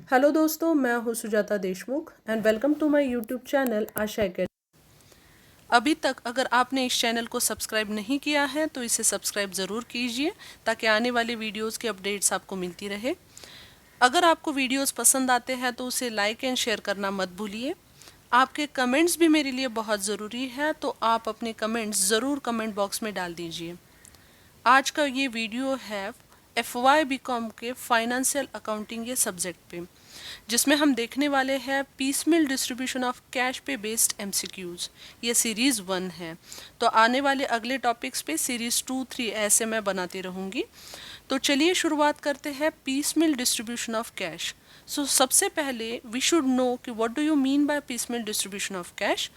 Hello दोस्तों, मैं हूँ Sujata Deshmukh and welcome to my YouTube channel Asha academy. अभी तक अगर आपने इस चैनल को सब्सक्राइब नहीं किया है तो इसे सब्सक्राइब ज़रूर कीजिए ताकि आने वाले वीडियोस की अपडेट्स आपको मिलती रहे। अगर आपको वीडियोस पसंद आते हैं तो उसे लाइक एंड शेयर करना मत भूलिए। आपके कमेंट्स भी मेरे लिए बहुत ज़रूरी है, तो आप अपने कमेंट्स ज़रूर कमेंट बॉक्स में डाल दीजिए। आज का ये वीडियो है FY BCom के फाइनेंशियल अकाउंटिंग ये सब्जेक्ट पे, जिसमें हम देखने वाले हैं पीसमिल डिस्ट्रीब्यूशन ऑफ कैश पे बेस्ड MCQs। ये सीरीज़ 1 है, तो आने वाले अगले टॉपिक्स पे सीरीज़ 2, 3 ऐसे मैं बनाती रहूँगी। तो चलिए शुरुआत करते हैं पीसमिल डिस्ट्रीब्यूशन ऑफ कैश। सबसे पहले वी शुड नो कि what do you mean by piecemeal distribution of cash.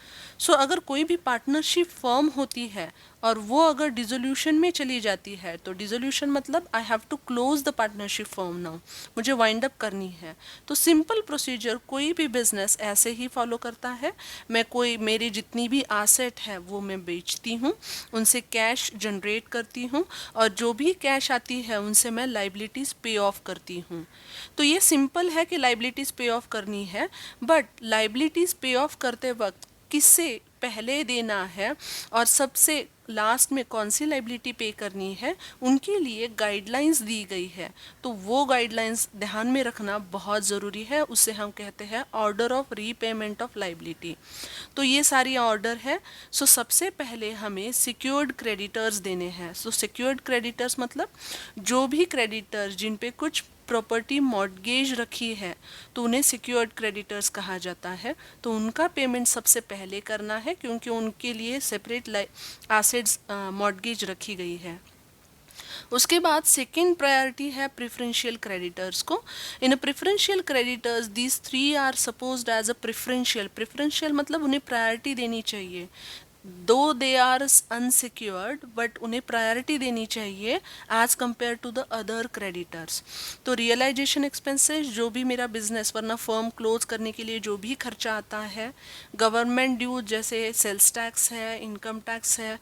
अगर कोई भी पार्टनरशिप फर्म होती है और वो अगर डिसोल्यूशन में चली जाती है, तो डिसोल्यूशन मतलब I have to close the partnership firm now, मुझे वाइंड अप करनी है। तो सिंपल प्रोसीजर कोई भी बिजनेस ऐसे ही फॉलो करता है। मेरी जितनी भी एसेट है वो मैं बेचती हूँ, उनसे कैश जनरेट करती हूँ और जो भी कैश आती है उनसे मैं लाइबिलिटीज़ पे ऑफ करती हूँ। तो ये सिंपल है कि लाइबिलिटीज़ पे ऑफ करनी है, बट लाइबिलिटीज़ पे ऑफ करते वक्त किससे पहले देना है और सबसे लास्ट में कौन सी लाइबिलिटी पे करनी है, उनके लिए गाइडलाइंस दी गई है। तो वो गाइडलाइंस ध्यान में रखना बहुत ज़रूरी है, उसे हम कहते हैं order of repayment of liability. तो ये सारी ऑर्डर है। सबसे पहले हमें सिक्योर्ड क्रेडिटर्स देने हैं। सिक्योर्ड क्रेडिटर्स मतलब जो भी क्रेडिटर्स जिन पे कुछ प्रॉपर्टी मॉर्टगेज रखी है तो उन्हें सिक्योर्ड क्रेडिटर्स कहा जाता है। तो उनका पेमेंट सबसे पहले करना है, क्योंकि उनके लिए सेपरेट एसेट्स मॉर्टगेज रखी गई है। उसके बाद सेकेंड प्रायोरिटी है प्रेफरेंशियल क्रेडिटर्स को। इन preferential creditors these 3 are supposed as a preferential मतलब उन्हें प्रायोरिटी देनी चाहिए। Though they are unsecured, but उन्हें प्रायोरिटी देनी चाहिए as compare to the other creditors. तो रियलाइजेशन एक्सपेंसेस, जो भी मेरा बिजनेस वरना फर्म क्लोज करने के लिए जो भी खर्चा आता है, गवर्नमेंट ड्यू जैसे सेल्स टैक्स है, इनकम टैक्स है,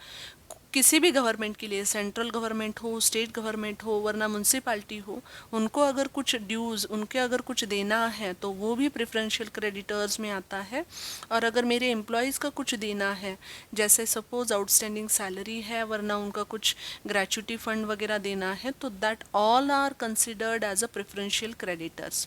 किसी भी गवर्नमेंट के लिए, सेंट्रल गवर्नमेंट हो, स्टेट गवर्नमेंट हो, वरना म्यूनसिपाल्टी हो, उनको अगर कुछ ड्यूज़ उनके अगर कुछ देना है तो वो भी प्रेफरेंशियल क्रेडिटर्स में आता है। और अगर मेरे एम्प्लॉयज़ का कुछ देना है, जैसे सपोज आउटस्टैंडिंग सैलरी है, वरना उनका कुछ ग्रेचुटी फंड वगैरह देना है, तो that all are considered as a preferential creditors.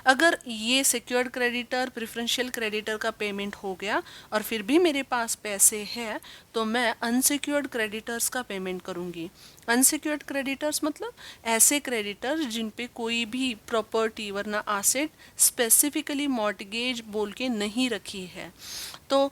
अगर ये सिक्योर्ड क्रेडिटर प्रेफरेंशियल क्रेडिटर का पेमेंट हो गया और फिर भी मेरे पास पैसे हैं, तो मैं अनसिक्योर्ड क्रेडिटर्स का पेमेंट करूँगी। अनसिक्योर्ड क्रेडिटर्स मतलब ऐसे क्रेडिटर्स जिन पे कोई भी प्रॉपर्टी वरना एसेट स्पेसिफिकली मॉर्टगेज बोल के नहीं रखी है। तो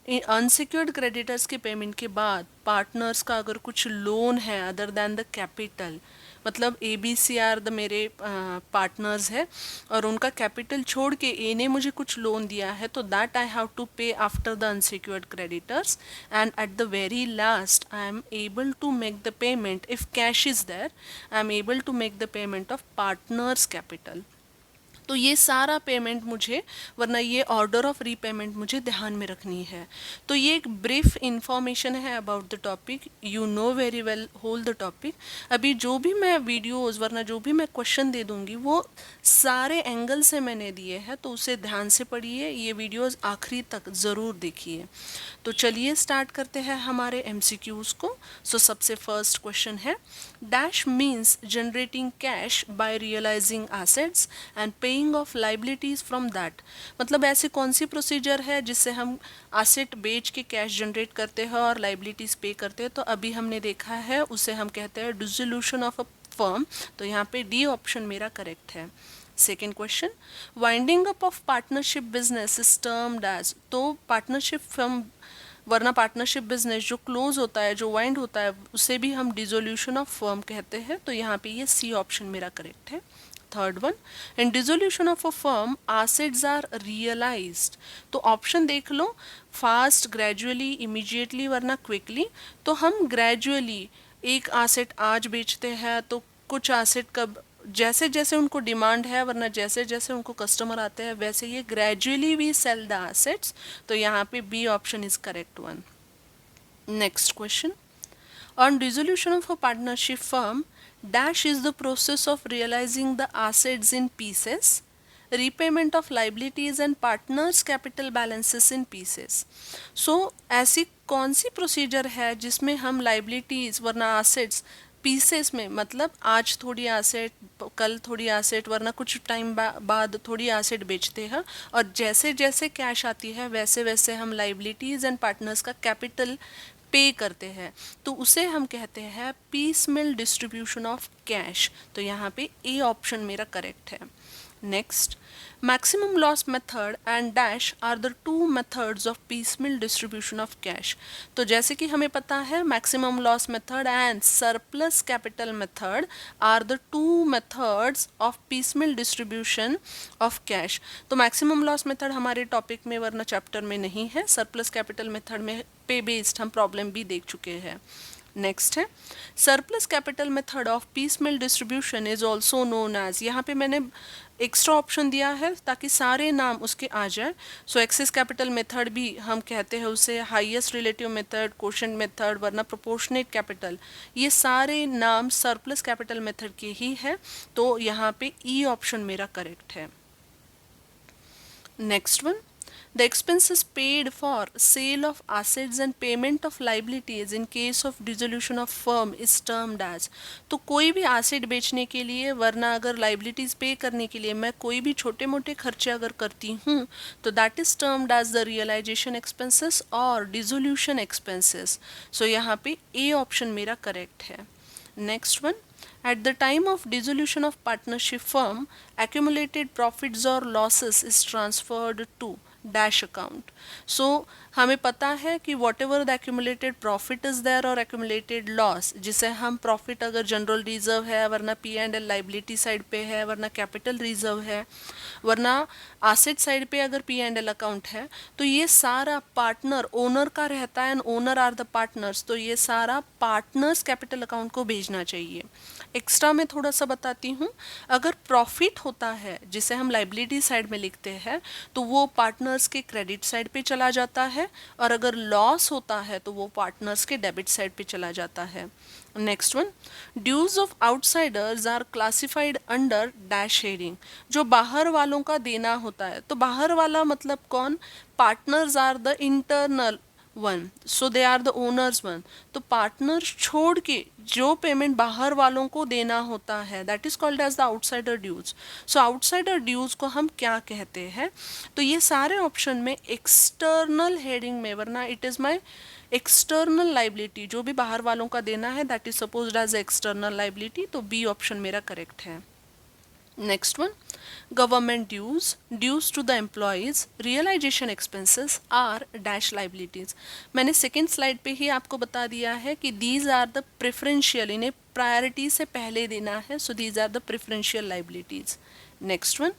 अनसिक्योर्ड क्रेडिटर्स के पेमेंट के बाद पार्टनर्स का अगर कुछ लोन है अदर दैन द कैपिटल, मतलब ABC आर द मेरे पार्टनर्स है और उनका कैपिटल छोड़ के ए ने मुझे कुछ लोन दिया है, तो that I have to pay after the unsecured creditors and at the very last I am able to make the payment if cash is there, I am able to make the payment of partners capital. तो ये सारा payment मुझे, वरना ये order of repayment मुझे ध्यान में रखनी है। तो ये एक ब्रीफ इंफॉर्मेशन है about the topic, you know very well whole the topic. अभी जो भी मैं वीडियोस वरना जो भी मैं क्वेश्चन दे दूँगी वो सारे एंगल से मैंने दिए हैं, तो उसे ध्यान से पढ़िए, ये वीडियोस आखिरी तक ज़रूर देखिए। तो चलिए स्टार्ट करते हैं हमारे MCQs को। सबसे फर्स्ट क्वेश्चन है, dash means generating cash by realising assets and paying off liabilities from that. मतलब ऐसी कौन सी प्रोसीजर है जिससे हम एसेट बेच के कैश जनरेट करते हैं और लाइबिलिटीज पे करते हैं। तो अभी हमने देखा है, उसे हम कहते हैं डिसोल्यूशन ऑफ अ फर्म। तो यहाँ पे डी ऑप्शन मेरा करेक्ट है। Second question, winding up of partnership business is termed as. तो पार्टनरशिप फर्म वरना पार्टनरशिप बिजनेस जो क्लोज होता है, जो वाइंड होता है, उसे भी हम डिसोल्यूशन ऑफ फर्म कहते हैं। तो यहाँ पे ये सी ऑप्शन मेरा करेक्ट है। Third one, in dissolution of a firm assets are realised. तो ऑप्शन देख लो, फास्ट, ग्रेजुअली, इमीडिएटली वरना क्विकली। तो हम ग्रेजुअली एक एसेट आज बेचते हैं तो कुछ एसेट कब जैसे जैसे उनको डिमांड है वरना जैसे जैसे उनको कस्टमर आते हैं वैसे ये gradually we sell the assets. तो यहाँ पे B option is correct one. Next question, on dissolution of a partnership firm, dash is the process of realizing the assets in pieces repayment of liabilities and partners capital balances in pieces. So ऐसी कौन सी procedure है जिसमें हम liabilities वरना assets pieces में, मतलब आज थोड़ी एसेट, कल थोड़ी एसेट, वरना कुछ टाइम बाद थोड़ी एसेट बेचते हैं, और जैसे जैसे कैश आती है वैसे वैसे हम लाइबिलिटीज एंड पार्टनर्स का कैपिटल पे करते हैं, तो उसे हम कहते हैं पीसमेल डिस्ट्रीब्यूशन ऑफ कैश। तो यहाँ पे ए ऑप्शन मेरा करेक्ट है। Next, maximum loss method and dash are the two methods of piecemeal distribution of cash। तो जैसे कि हमें पता है maximum loss method and surplus capital method are the two methods of piecemeal distribution of cash। तो maximum loss method हमारे topic में वरना चैप्टर में नहीं है, surplus capital method में पे बेस्ड हम प्रॉब्लम भी देख चुके हैं। नेक्स्ट है surplus capital method of piecemeal distribution is also known as, यहाँ पे मैंने एक्स्ट्रा ऑप्शन दिया है ताकि सारे नाम उसके आ जाए। सो एक्सेस कैपिटल मेथड भी हम कहते हैं उसे highest relative method, quotient method, वरना प्रोपोर्शनेट कैपिटल, ये सारे नाम सरप्लस कैपिटल मेथड के ही है। तो यहाँ पे ई ऑप्शन मेरा करेक्ट है। Next one, the expenses paid for sale of assets and payment of liabilities in case of dissolution of firm is termed as। तो कोई भी एसेट बेचने के लिए वरना अगर लाइबिलिटीज पे करने के लिए मैं कोई भी छोटे मोटे खर्चे अगर करती हूँ तो that is termed as the realisation expenses और डिसोल्यूशन एक्सपेंसेस। सो यहाँ पे ए ऑप्शन मेरा करेक्ट है। Next one, at the time of dissolution of partnership firm accumulated profits or losses is transferred to dash account. So हमें पता है कि whatever the accumulated profit is there और accumulated loss, जिसे हम profit अगर general reserve है, वरना P and L liability side पे है, वरना कैपिटल रिजर्व है, वरना एसेट साइड पे अगर पी एंड एल अकाउंट है, तो ये सारा पार्टनर ओनर का रहता है and owner are the partners, तो ये सारा पार्टनर्स कैपिटल अकाउंट को भेजना चाहिए। एक्स्ट्रा में थोड़ा सा बताती हूँ, अगर प्रॉफिट होता है जिसे हम लाइबिलिटी साइड में लिखते हैं तो वो पार्टनर्स के क्रेडिट साइड पे चला जाता है, और अगर लॉस होता है तो वो पार्टनर्स के डेबिट साइड पे चला जाता है। Next one, dues of outsiders are classified under dash heading. जो बाहर वालों का देना होता है, तो बाहर वाला मतलब कौन, partners are the internal one, so they are the owners one. तो पार्टनर्स छोड़ के जो पेमेंट बाहर वालों को देना होता है that is called as the outsider dues. So outsider dues को हम क्या कहते हैं, तो ये सारे ऑप्शन में एक्सटर्नल हेडिंग में, वरना it is my external liability, जो भी बाहर वालों का देना है that is supposed as external liability, तो बी ऑप्शन मेरा करेक्ट है। Next one, government dues, dues to the employees, realization expenses are dash liabilities। मैंने सेकेंड स्लाइड पे ही आपको बता दिया है कि these are the preferential, इन्हें प्रायोरिटी से पहले देना है, so these are the preferential liabilities। Next one,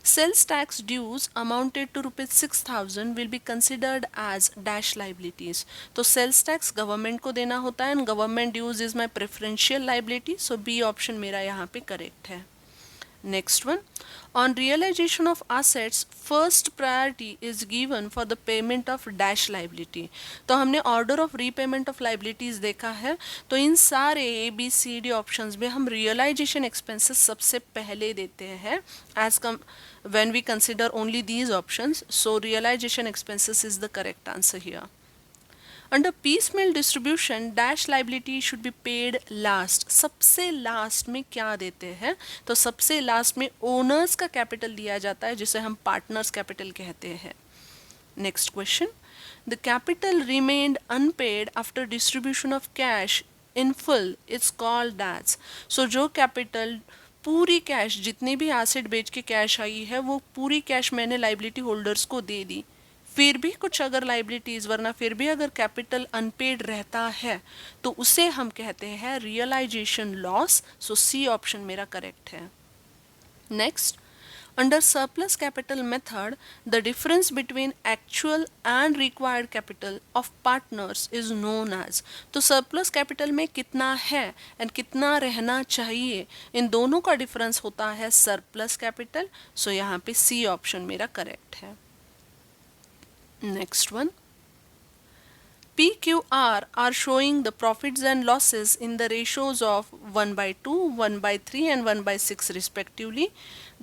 sales tax dues amounted to ₹6,000 will be considered as dash liabilities। तो sales tax गवर्नमेंट को देना होता है and government dues is my preferential liability, so B option मेरा यहाँ पे correct है। Next one, on realization of assets first priority is given for the payment of dash liability। तो हमने order of repayment of liabilities देखा है, तो इन सारे ABCD ऑप्शंस में हम realization expenses सबसे पहले देते हैं as when we consider only these options, so realization expenses is the correct answer here। Under piecemeal distribution dash liability should be paid last. सबसे लास्ट में क्या देते हैं, तो सबसे लास्ट में ओनर्स का कैपिटल दिया जाता है जिसे हम पार्टनर्स कैपिटल कहते हैं। Next question, the capital remained unpaid after distribution of cash in full is called as. So जो कैपिटल पूरी कैश, जितनी भी एसेट बेच के कैश आई है वो पूरी कैश मैंने लाइबिलिटी होल्डर्स को दे दी, फिर भी कुछ अगर लाइबिलिटीज, वरना फिर भी अगर कैपिटल अनपेड रहता है तो उसे हम कहते हैं realisation loss. So C option मेरा करेक्ट है। Next, under surplus capital method the difference between actual and required capital of partners is known as. तो सरप्लस कैपिटल में कितना है एंड कितना रहना चाहिए, इन दोनों का डिफरेंस होता है सरप्लस कैपिटल। सो यहाँ पे सी ऑप्शन मेरा करेक्ट है। Next one, PQR are showing the profits and losses in the ratios of 1/2, 1/3 and 1/6 respectively.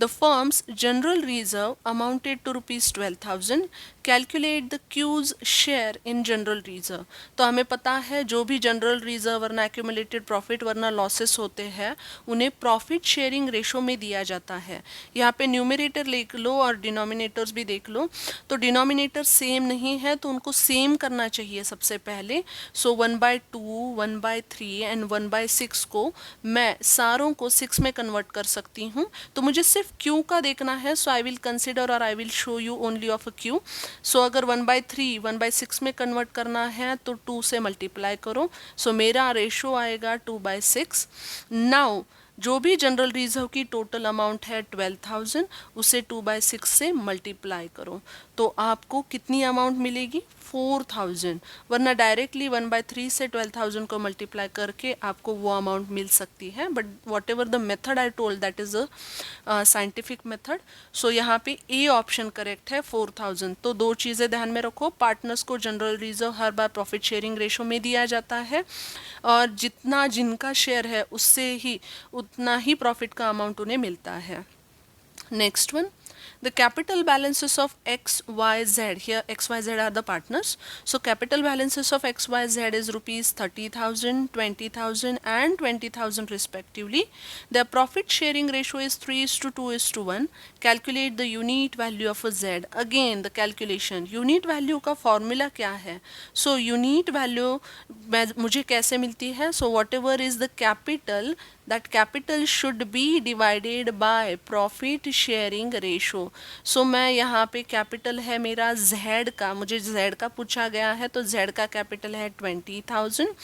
The firm's general reserve amounted to rupees 12,000. Calculate the Q's share in general reserve. तो हमें पता है जो भी general reserve वरना accumulated profit वरना losses होते हैं उन्हें प्रॉफिट शेयरिंग रेशो में दिया जाता है। यहाँ पे न्यूमरेटर देख लो और डिनोमिनेटर्स भी देख लो, तो डिनोमिनेटर सेम नहीं है तो उनको सेम करना चाहिए सबसे पहले। सो 1/2, 1/3 एंड 1/6 को मैं सारों को 6 में कन्वर्ट कर सकती हूँ। तो मुझे सिर्फ क्यू का देखना है, सो आई विल कंसिडर और I will show you only of a Q. So अगर 1/3 1/6 में कन्वर्ट करना है तो 2 से मल्टीप्लाई करो, सो मेरा रेशो आएगा 2/6। नाउ जो भी जनरल रिजर्व की टोटल अमाउंट है 12,000 उसे 2/6 से मल्टीप्लाई करो तो आपको कितनी अमाउंट मिलेगी 4,000, वरना डायरेक्टली 1/3 से 12,000 को मल्टीप्लाई करके आपको वो अमाउंट मिल सकती है। But whatever the method I told that is a scientific method. So यहाँ पे ए ऑप्शन करेक्ट है 4,000। तो दो चीज़ें ध्यान में रखो, पार्टनर्स को जनरल रिजर्व हर बार प्रॉफिट शेयरिंग रेशो में दिया जाता है और जितना जिनका शेयर है उससे ही उतना ही प्रॉफिट का अमाउंट उन्हें मिलता है। Next one, the capital balances of XYZ, here XYZ are the partners, so capital balances of XYZ is rupees 30,000, 20,000 and 20,000 respectively. Their profit sharing ratio is 3:2:1. Calculate the unit value of a Z. Again the calculation, unit value का formula क्या है? So unit value मुझे कैसे मिलती है? So whatever is the capital, that capital should be divided by profit sharing ratio. So मैं यहाँ पे कैपिटल है मेरा Z का, मुझे Z का पूछा गया है तो Z का कैपिटल है 20,000.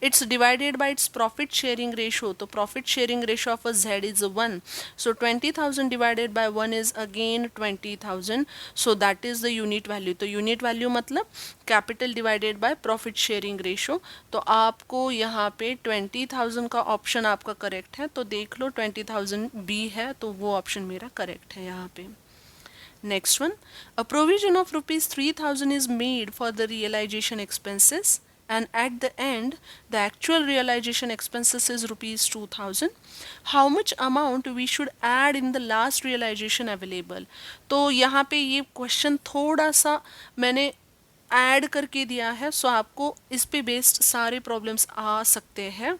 It's divided by its profit sharing ratio, तो profit sharing ratio of a Z is 1. So 20,000 divided by 1 is again 20,000. So that is the unit value. तो यूनिट वैल्यू मतलब capital divided by profit sharing ratio. तो आपको यहाँ पे 20,000 का option आपका correct है, तो देख लो 20,000 बी है तो वो ऑप्शन मेरा करेक्ट है यहाँ पे। Next one, a provision of rupees 3,000 is made for the realization expenses and at the end the actual realization expenses is rupees 2,000. How much amount we should add in the last realization available? तो यहाँ पे ये question थोड़ा सा मैंने add करके दिया है, सो आपको इस पे बेस्ड सारे प्रॉब्लम्स आ सकते हैं।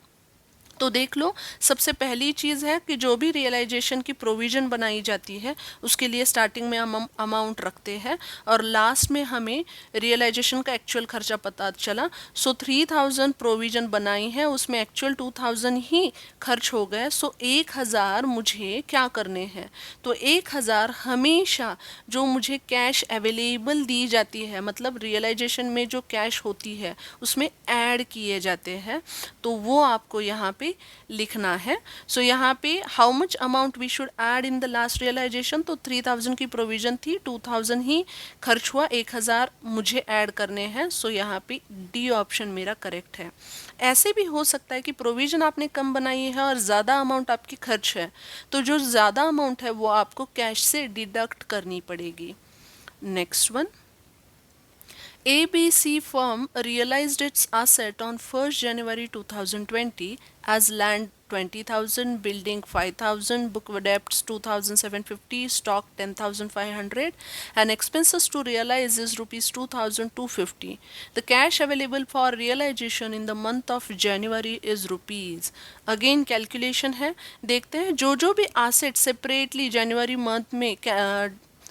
तो देख लो, सबसे पहली चीज़ है कि जो भी रियलाइजेशन की प्रोविज़न बनाई जाती है उसके लिए स्टार्टिंग में हम अमाउंट रखते हैं और लास्ट में हमें रियलाइजेशन का एक्चुअल खर्चा पता चला। सो 3,000 प्रोविज़न बनाई है, उसमें एक्चुअल 2,000 ही खर्च हो गए। सो 1,000 मुझे क्या करने हैं, तो 1,000 हमेशा जो मुझे कैश अवेलेबल दी जाती है, मतलब रियलाइजेशन में जो कैश होती है उसमें ऐड किए जाते हैं, तो वो आपको यहाँ पे लिखना है। सो यहाँ पे how much amount we should add in the last realisation, तो 3,000 की प्रोविजन थी, 2,000 ही खर्च हुआ, 1,000 मुझे ऐड करने हैं। सो यहाँ पे डी ऑप्शन मेरा करेक्ट है। ऐसे भी हो सकता है कि प्रोविजन आपने कम बनाई है और ज़्यादा अमाउंट आपकी खर्च है, तो जो ज़्यादा अमाउंट है वो आपको कैश से डिडक्ट करनी पड़ेगी। Next one, ABC firm realized its asset on 1st January 2020 as land 20,000, building 5,000, book debts 2,750, stock 10,500 and expenses to realize is rupees 2,250. The cash available for realization in the month of January is rupees. Again calculation है, देखते हैं जो भी asset separately January month में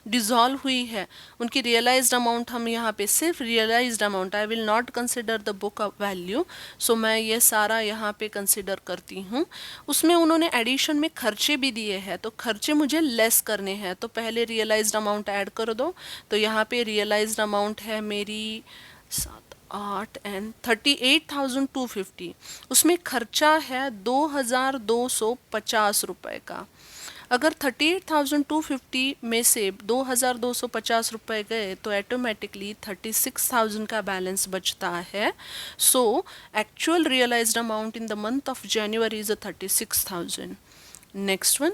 dissolve हुई है उनकी realised amount हम यहाँ पे सिर्फ realised amount, I will not consider the book of value. So मैं ये सारा यहाँ पे कंसिडर करती हूँ। उसमें उन्होंने एडिशन में खर्चे भी दिए हैं, तो खर्चे मुझे लेस करने हैं, तो पहले रियलाइज्ड अमाउंट ऐड कर दो। तो यहाँ पे रियलाइज्ड अमाउंट है मेरी 7, 8 एंड 38,250, उसमें खर्चा है 2,250 रुपये का। अगर 38,250 में से 2,250 रुपये गए तो ऑटोमेटिकली 36,000 का बैलेंस बचता है। So actual realised amount in the month of January is 36,000। Next one,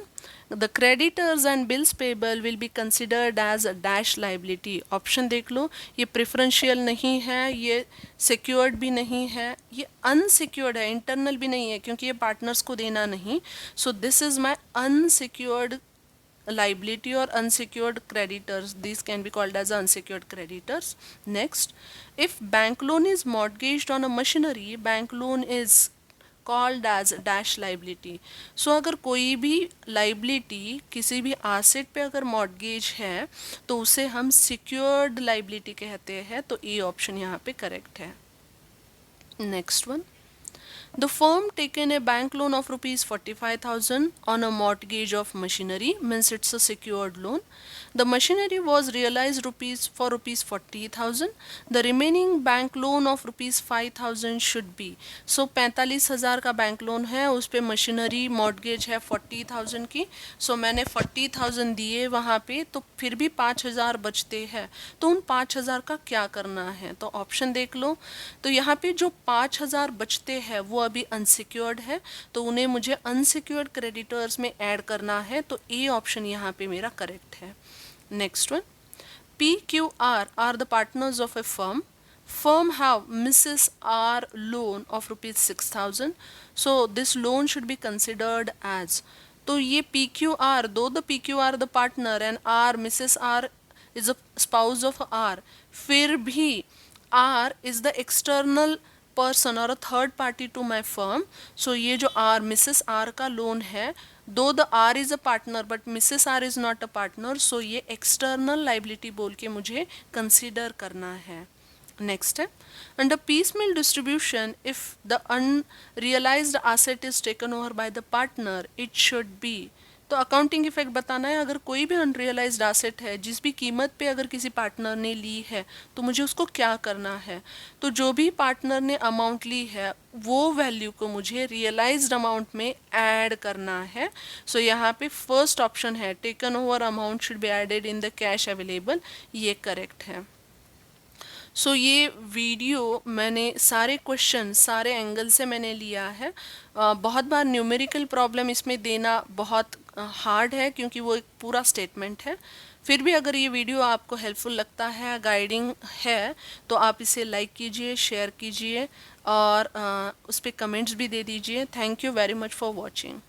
the creditors and bills payable will be considered as a dash liability. Option देख लो, ये प्रेफरेंशियल नहीं है, ये सिक्योर्ड भी नहीं है, ये अनसिक्योर्ड है, इंटरनल भी नहीं है क्योंकि ये पार्टनर्स को देना नहीं। So this is my unsecured liability or unsecured creditors. These can be called as unsecured creditors. Next, if bank loan is mortgaged on a machinery, bank loan is called as dash liability. So अगर कोई भी liability किसी भी asset पे अगर mortgage है तो उसे हम सिक्योर्ड लाइबिलिटी कहते हैं. तो ए ऑप्शन यहाँ पे करेक्ट है. Next one, the firm taken a bank loan of rupees 45,000 on a mortgage of machinery, means it's a secured loan. The machinery was realized for rupees 40,000. The remaining bank loan of rupees 5,000 should be. So 45,000 का bank loan है, उस पे machinery mortgage है 40,000 की. सो मैंने 40,000 दिए वहाँ पे, तो फिर भी 5,000 बचते हैं. तो उन 5,000 का क्या करना है? तो ऑप्शन देख लो. तो यहाँ पे जो 5,000 बचते हैं वो अभी अनसिक्योर्ड है, तो उन्हें मुझे अनसिक्योर्ड क्रेडिटर्स में ऐड करना है. तो ए ऑप्शन यहाँ पे मेरा करेक्ट है. Next one, PQR are the partners of a firm. Firm have Mrs. R loan of rupees 6,000. So this loan should be considered as. तो ये PQR, though the PQR the partner and R Mrs. R is a spouse of R, फिर भी R is the external person और a third party to my firm. So ये जो R Mrs R का loan है, though the R is a partner but Mrs R is not a partner, so ये external liability बोल के मुझे consider करना है. नेक्स्ट है, under piecemeal distribution if the unrealised asset is taken over by the partner it should be. तो accounting effect बताना है. अगर कोई भी अनरियलाइज्ड एसेट है जिस भी कीमत पे अगर किसी पार्टनर ने ली है तो मुझे उसको क्या करना है. तो जो भी पार्टनर ने अमाउंट ली है वो वैल्यू को मुझे रियलाइज्ड अमाउंट में ऐड करना है. सो यहाँ पे फर्स्ट ऑप्शन है taken over amount should be added in the cash available, ये करेक्ट है. सो ये वीडियो मैंने सारे क्वेश्चन सारे एंगल से मैंने लिया है. बहुत बार न्यूमेरिकल प्रॉब्लम इसमें देना बहुत हार्ड है क्योंकि वो एक पूरा स्टेटमेंट है. फिर भी अगर ये वीडियो आपको हेल्पफुल लगता है, गाइडिंग है, तो आप इसे लाइक कीजिए, शेयर कीजिए और उस पर कमेंट्स भी दे दीजिए. Thank you very much for watching.